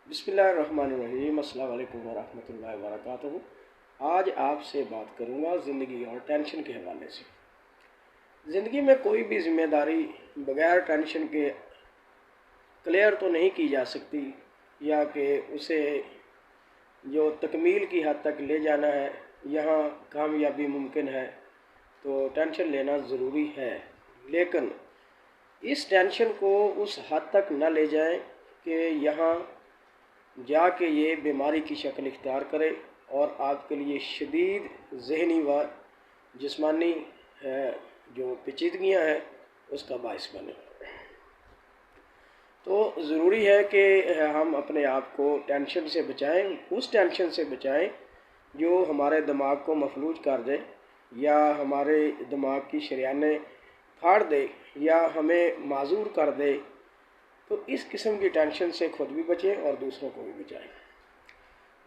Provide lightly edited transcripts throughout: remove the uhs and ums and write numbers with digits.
बिस्मिल्लाहिर्रहमानिर्रहीम। अस्सलाम वालेकुम वरहमतुल्लाहि वबरकातुहू। आज आपसे बात करूँगा ज़िंदगी और टेंशन के हवाले से। ज़िंदगी में कोई भी ज़िम्मेदारी बग़ैर टेंशन के क्लियर तो नहीं की जा सकती, या कि उसे जो तकमील की हद तक ले जाना है, यहाँ कामयाबी मुमकिन है, तो टेंशन लेना ज़रूरी है। लेकिन इस टेंशन को उस हद तक न ले जाएं कि यहाँ जाके ये बीमारी की शक्ल इख्तियार करे और आपके लिए शदीद ज़हनी व जिस्मानी जो पेचीदगियाँ हैं उसका बाइस बने। तो ज़रूरी है कि हम अपने आप को टेंशन से बचाएं, उस टेंशन से बचाएं जो हमारे दिमाग को मफलूज कर दे, या हमारे दिमाग की शरियानें फाड़ दे, या हमें माजूर कर दे। तो इस किस्म की टेंशन से खुद भी बचें और दूसरों को भी बचाएं।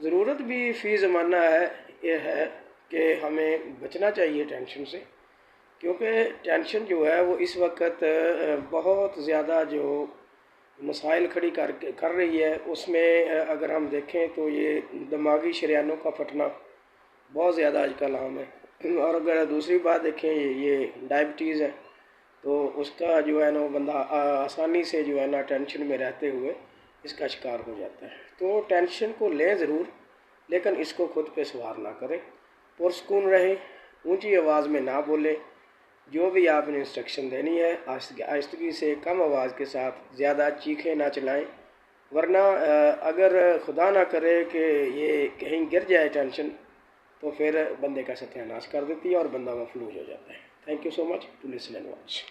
ज़रूरत भी फ़ी ज़माना है ये है कि हमें बचना चाहिए टेंशन से, क्योंकि टेंशन जो है वो इस वक्त बहुत ज़्यादा जो मसाइल खड़ी कर रही है, उसमें अगर हम देखें तो ये दिमागी शरियानों का फटना बहुत ज़्यादा आजकल आम है। और अगर दूसरी बात देखें, ये डायबिटीज़ है, तो उसका जो है ना बंदा आसानी से जो है ना टेंशन में रहते हुए इसका शिकार हो जाता है। तो टेंशन को लें ज़रूर, लेकिन इसको खुद पे सवार ना करें। पुरसकून रहें, ऊंची आवाज़ में ना बोलें। जो भी आपने इंस्ट्रक्शन देनी है आहिस्तगी से, कम आवाज़ के साथ, ज़्यादा चीखें ना चलाएं, वरना अगर खुदा ना करे कि ये कहीं गिर जाए टेंशन, तो फिर बंदे का सत्यानाश कर देती है और बंदा मफलूज हो जाता है। Thank you so much to listen and watch.